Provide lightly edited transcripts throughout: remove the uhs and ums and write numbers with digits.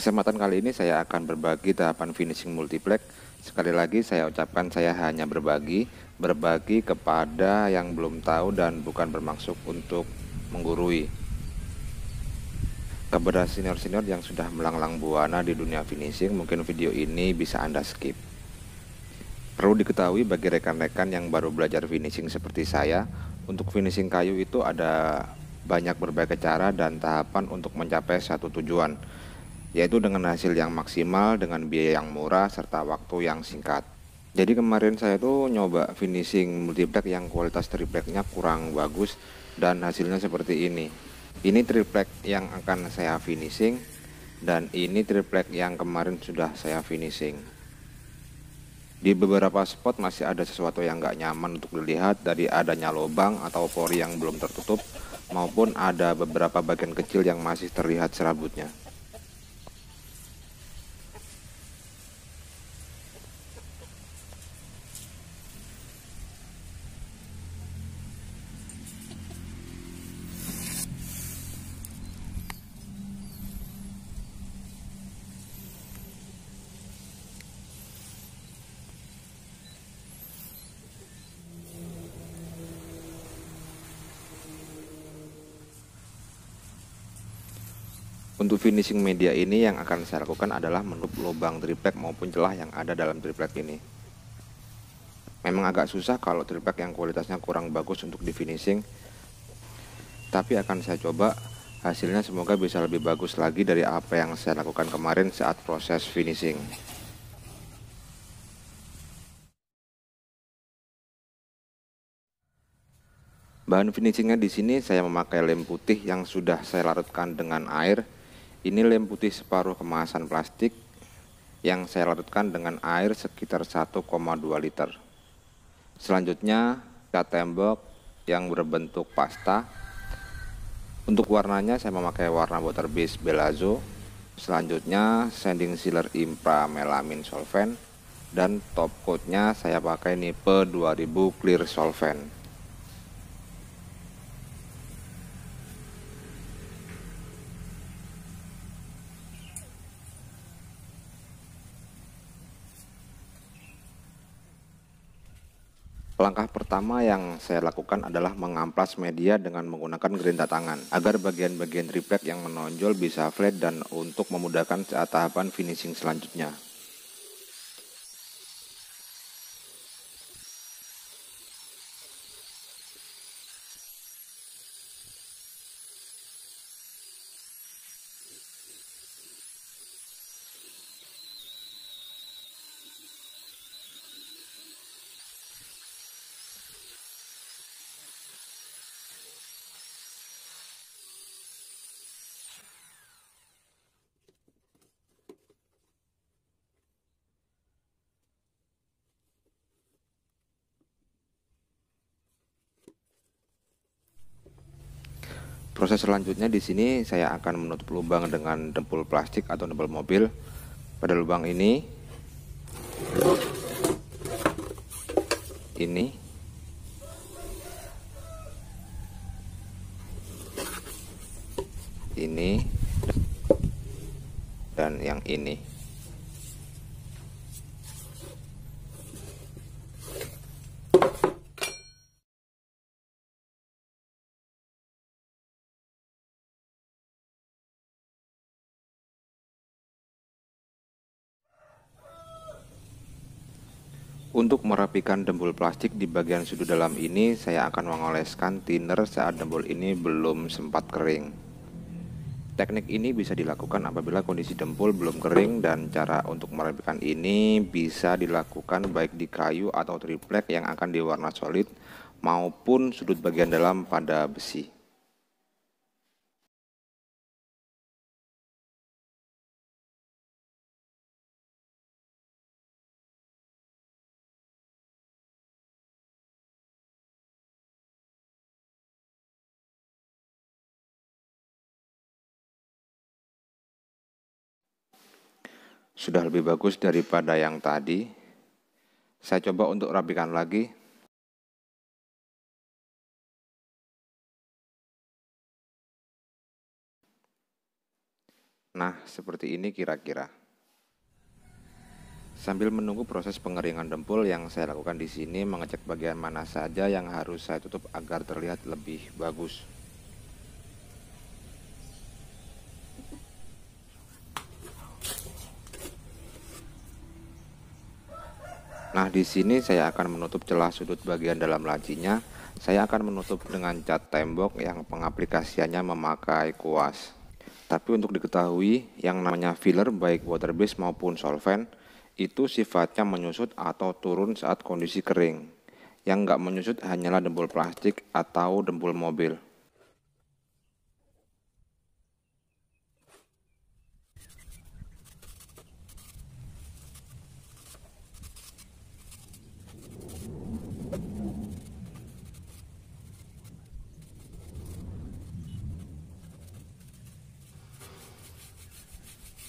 Kesempatan kali ini saya akan berbagi tahapan finishing multiplex. Sekali lagi saya ucapkan saya hanya berbagi kepada yang belum tahu dan bukan bermaksud untuk menggurui. Kepada senior-senior yang sudah melanglang buana di dunia finishing, mungkin video ini bisa Anda skip. Perlu diketahui bagi rekan-rekan yang baru belajar finishing seperti saya, untuk finishing kayu itu ada banyak berbagai cara dan tahapan untuk mencapai satu tujuan, yaitu dengan hasil yang maksimal, dengan biaya yang murah, serta waktu yang singkat. Jadi kemarin saya tuh nyoba finishing multiplex yang kualitas tripleknya kurang bagus dan hasilnya seperti ini. Ini triplek yang akan saya finishing dan ini triplek yang kemarin sudah saya finishing. Di beberapa spot masih ada sesuatu yang nggak nyaman untuk dilihat, dari adanya lubang atau pori yang belum tertutup, maupun ada beberapa bagian kecil yang masih terlihat serabutnya. Untuk finishing media ini yang akan saya lakukan adalah menutup lubang triplek maupun celah yang ada dalam triplek ini. Memang agak susah kalau triplek yang kualitasnya kurang bagus untuk di finishing, tapi akan saya coba, hasilnya semoga bisa lebih bagus lagi dari apa yang saya lakukan kemarin saat proses finishing. Bahan finishingnya di sini saya memakai lem putih yang sudah saya larutkan dengan air. Ini lem putih separuh kemasan plastik yang saya larutkan dengan air sekitar 1,2 liter. Selanjutnya cat tembok yang berbentuk pasta. Untuk warnanya saya memakai warna water base Belazo. Selanjutnya sanding sealer Impra Melamine Solvent, dan top coatnya saya pakai Nipe 2000 Clear Solvent. Langkah pertama yang saya lakukan adalah mengamplas media dengan menggunakan gerinda tangan agar bagian-bagian triplek yang menonjol bisa flat dan untuk memudahkan saat tahapan finishing selanjutnya. Proses selanjutnya di sini saya akan menutup lubang dengan dempul plastik atau dempul mobil. Pada lubang ini, ini, dan yang ini. Untuk merapikan dempul plastik di bagian sudut dalam ini, saya akan mengoleskan thinner saat dempul ini belum sempat kering. Teknik ini bisa dilakukan apabila kondisi dempul belum kering, dan cara untuk merapikan ini bisa dilakukan baik di kayu atau triplek yang akan diwarna solid maupun sudut bagian dalam pada besi. Sudah lebih bagus daripada yang tadi. Saya coba untuk rapikan lagi. Nah, seperti ini kira-kira. Sambil menunggu proses pengeringan dempul, yang saya lakukan di sini mengecek bagian mana saja yang harus saya tutup agar terlihat lebih bagus. Nah, di sini saya akan menutup celah sudut bagian dalam lacinya. Saya akan menutup dengan cat tembok yang pengaplikasiannya memakai kuas. Tapi untuk diketahui, yang namanya filler baik water base maupun solvent itu sifatnya menyusut atau turun saat kondisi kering. Yang nggak menyusut hanyalah dempul plastik atau dempul mobil.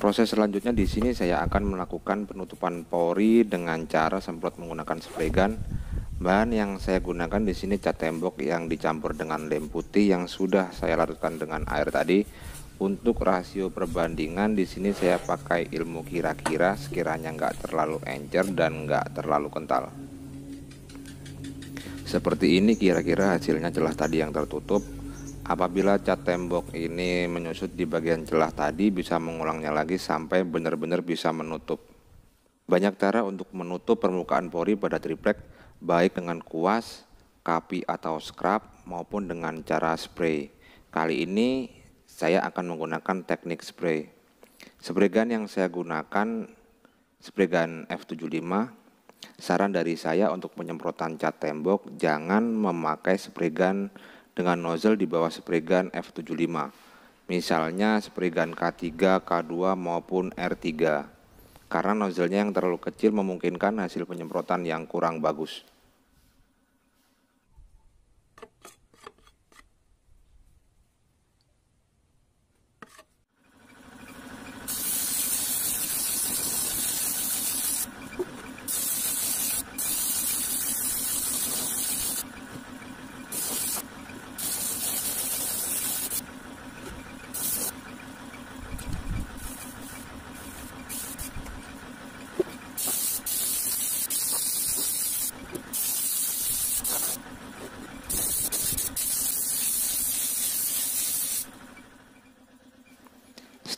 Proses selanjutnya di sini saya akan melakukan penutupan pori dengan cara semprot menggunakan spray gun. Bahan yang saya gunakan di sini cat tembok yang dicampur dengan lem putih yang sudah saya larutkan dengan air tadi. Untuk rasio perbandingan di sini saya pakai ilmu kira-kira, sekiranya nggak terlalu encer dan nggak terlalu kental. Seperti ini kira-kira hasilnya celah tadi yang tertutup. Apabila cat tembok ini menyusut di bagian celah tadi, bisa mengulangnya lagi sampai benar-benar bisa menutup. Banyak cara untuk menutup permukaan pori pada triplek, baik dengan kuas, kapi atau scrub, maupun dengan cara spray. Kali ini saya akan menggunakan teknik spray. Spray gun yang saya gunakan spray gun F75. Saran dari saya untuk penyemprotan cat tembok, jangan memakai spray gun dengan nozzle di bawah spray gun F75. Misalnya spray gun K3, K2 maupun R3. Karena nozzle-nya yang terlalu kecil memungkinkan hasil penyemprotan yang kurang bagus.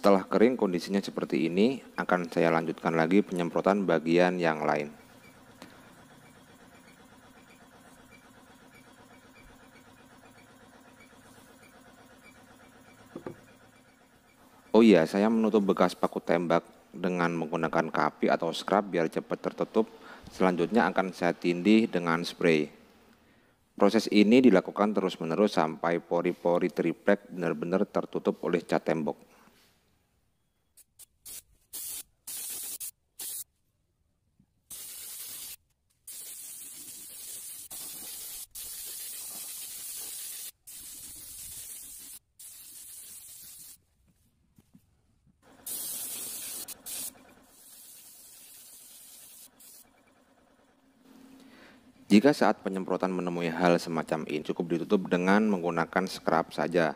Setelah kering kondisinya seperti ini, akan saya lanjutkan lagi penyemprotan bagian yang lain. Oh iya, saya menutup bekas paku tembak dengan menggunakan kapi atau scrub biar cepat tertutup. Selanjutnya akan saya tindih dengan spray. Proses ini dilakukan terus-menerus sampai pori-pori triplek benar-benar tertutup oleh cat tembok. Jika saat penyemprotan menemui hal semacam ini, cukup ditutup dengan menggunakan scrub saja.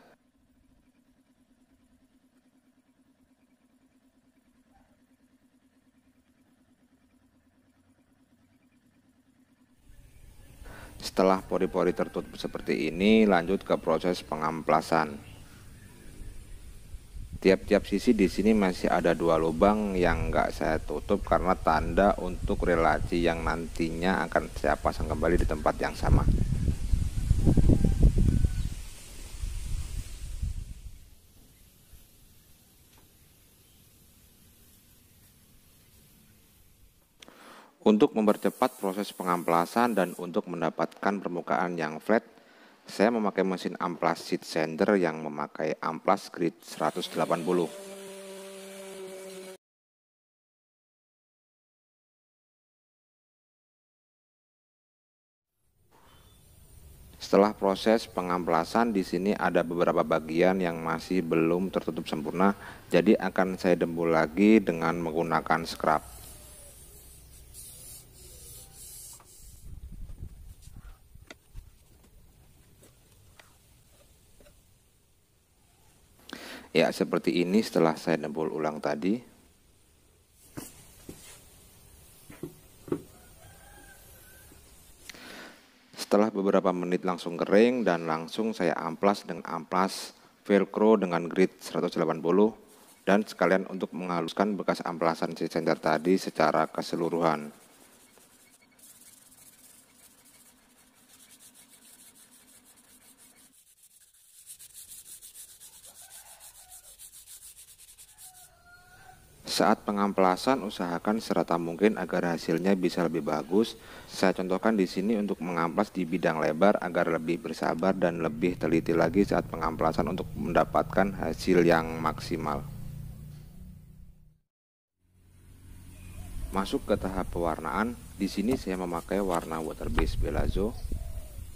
Setelah pori-pori tertutup seperti ini, lanjut ke proses pengamplasan. Tiap-tiap sisi di sini masih ada 2 lubang yang nggak saya tutup karena tanda untuk relasi yang nantinya akan saya pasang kembali di tempat yang sama. Untuk mempercepat proses pengamplasan dan untuk mendapatkan permukaan yang flat, saya memakai mesin amplas seat sander yang memakai amplas grid 180. Setelah proses pengamplasan di sini ada beberapa bagian yang masih belum tertutup sempurna, jadi akan saya dembul lagi dengan menggunakan scrub. Ya, seperti ini setelah saya dempul ulang tadi. Setelah beberapa menit langsung kering dan langsung saya amplas dengan amplas velcro dengan grit 180 dan sekalian untuk menghaluskan bekas amplasan si senter tadi secara keseluruhan. Saat pengamplasan usahakan serata mungkin agar hasilnya bisa lebih bagus. Saya contohkan di sini untuk mengamplas di bidang lebar agar lebih bersabar dan lebih teliti lagi saat pengamplasan untuk mendapatkan hasil yang maksimal. Masuk ke tahap pewarnaan. Di sini saya memakai warna water base Belazo.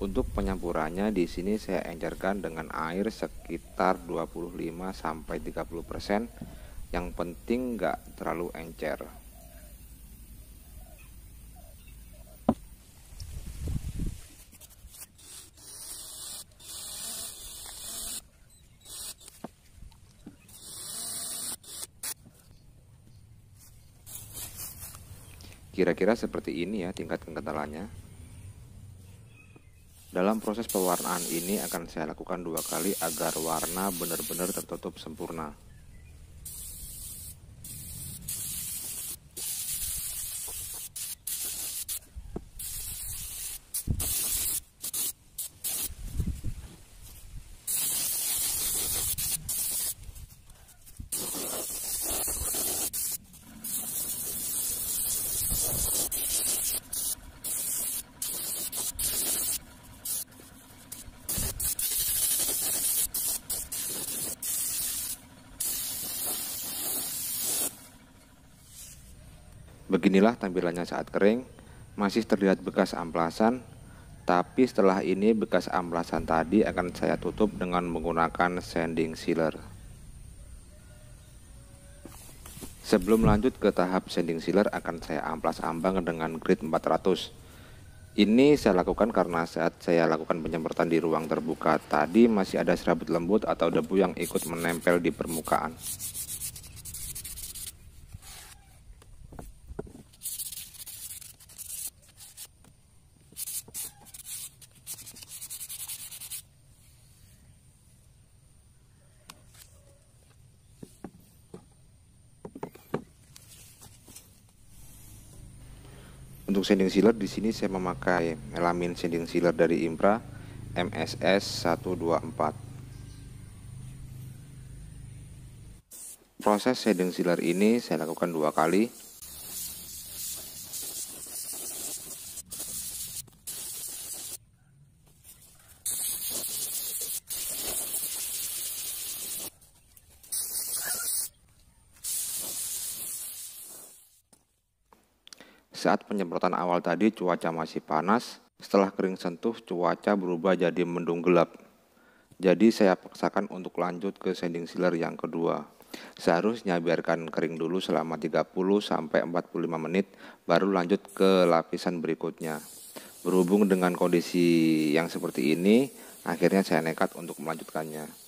Untuk penyampurannya di sini saya encerkan dengan air sekitar 25-30%. Yang penting nggak terlalu encer. Kira-kira seperti ini ya tingkat kekentalannya. Dalam proses pewarnaan ini akan saya lakukan 2 kali agar warna benar-benar tertutup sempurna. Beginilah tampilannya saat kering, masih terlihat bekas amplasan, tapi setelah ini bekas amplasan tadi akan saya tutup dengan menggunakan sanding sealer. Sebelum lanjut ke tahap sanding sealer akan saya amplas ambang dengan grit 400. Ini saya lakukan karena saat saya lakukan penyemprotan di ruang terbuka tadi masih ada serabut lembut atau debu yang ikut menempel di permukaan. Untuk sanding sealer di sini saya memakai melamin sanding sealer dari Impra MSS 124. Proses sanding sealer ini saya lakukan 2 kali. Saat penyemprotan awal tadi cuaca masih panas, setelah kering sentuh cuaca berubah jadi mendung gelap. Jadi saya paksakan untuk lanjut ke sanding sealer yang kedua. Seharusnya biarkan kering dulu selama 30-45 menit baru lanjut ke lapisan berikutnya. Berhubung dengan kondisi yang seperti ini, akhirnya saya nekat untuk melanjutkannya.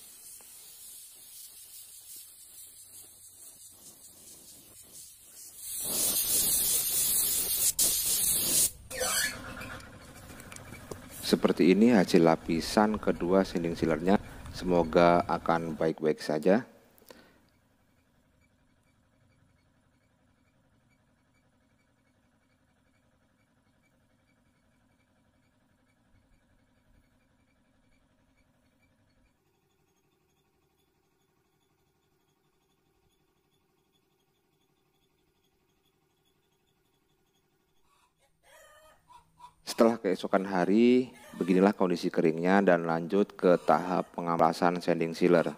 Seperti ini hasil lapisan kedua sanding sealernya. Semoga akan baik-baik saja. Setelah keesokan hari, beginilah kondisi keringnya dan lanjut ke tahap pengamplasan sanding sealer.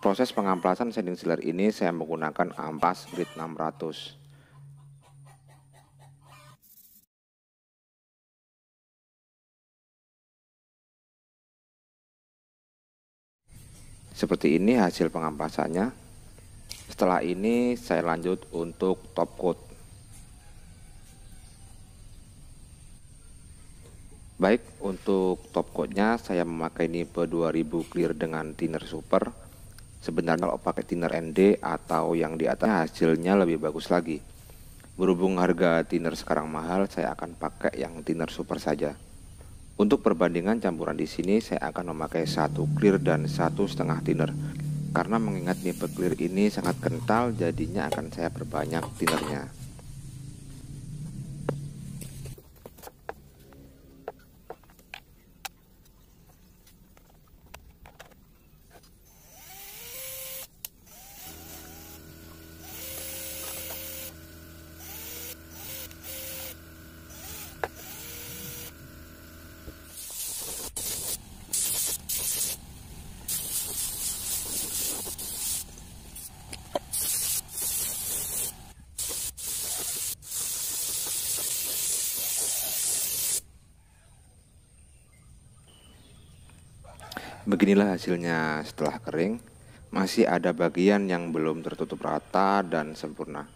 Proses pengamplasan sanding sealer ini saya menggunakan amplas grit 600. Seperti ini hasil pengamplasannya. Setelah ini saya lanjut untuk top coat. Baik, untuk top coatnya saya memakai Nipe 2000 clear dengan thinner super. Sebenarnya kalau pakai thinner ND atau yang di atas hasilnya lebih bagus lagi. Berhubung harga thinner sekarang mahal, saya akan pakai yang thinner super saja. Untuk perbandingan campuran di sini saya akan memakai satu clear dan 1,5 thinner. Karena mengingat Nipe clear ini sangat kental, jadinya akan saya perbanyak thinnernya. Beginilah hasilnya setelah kering. Masih ada bagian yang belum tertutup rata dan sempurna,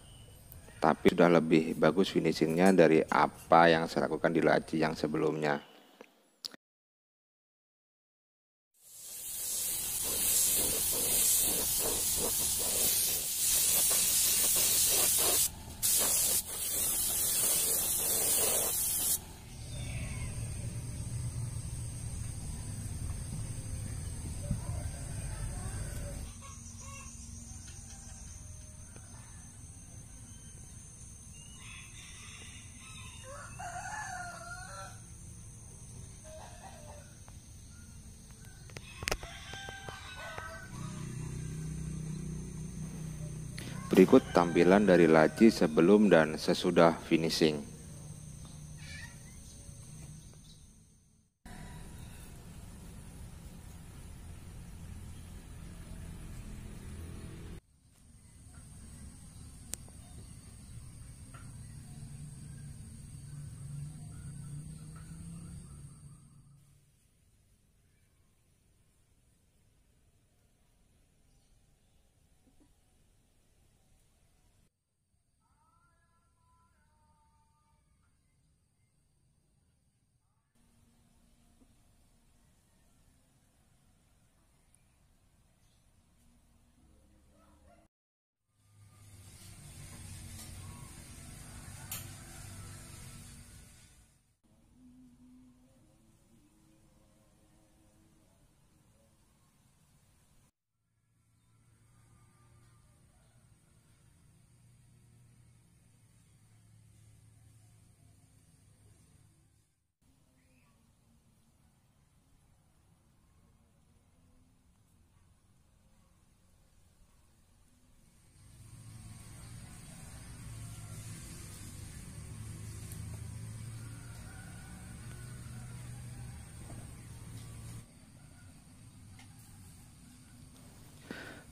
tapi sudah lebih bagus finishingnya dari apa yang saya lakukan di laci yang sebelumnya. Berikut tampilan dari laci sebelum dan sesudah finishing.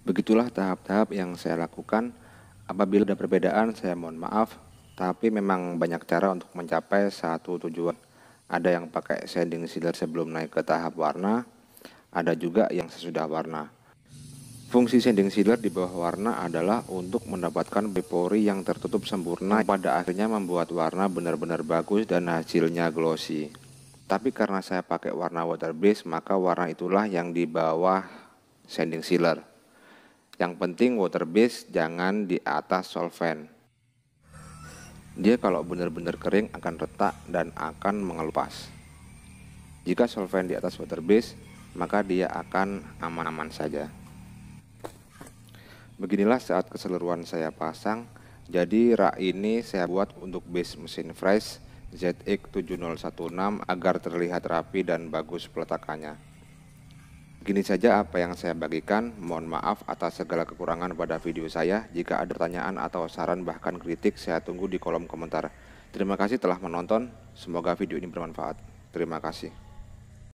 Begitulah tahap-tahap yang saya lakukan. Apabila ada perbedaan, saya mohon maaf. Tapi memang banyak cara untuk mencapai satu tujuan. Ada yang pakai sanding sealer sebelum naik ke tahap warna. Ada juga yang sesudah warna. Fungsi sanding sealer di bawah warna adalah untuk mendapatkan pori yang tertutup sempurna. Pada akhirnya membuat warna benar-benar bagus dan hasilnya glossy. Tapi karena saya pakai warna water base, maka warna itulah yang di bawah sanding sealer. Yang penting water base jangan di atas solvent. Dia kalau benar-benar kering akan retak dan akan mengelupas. Jika solvent di atas water base, maka dia akan aman-aman saja. Beginilah saat keseluruhan saya pasang. Jadi rak ini saya buat untuk base mesin fresh ZX7016 agar terlihat rapi dan bagus peletakannya. Begini saja apa yang saya bagikan. Mohon maaf atas segala kekurangan pada video saya. Jika ada pertanyaan atau saran bahkan kritik, saya tunggu di kolom komentar. Terima kasih telah menonton. Semoga video ini bermanfaat. Terima kasih.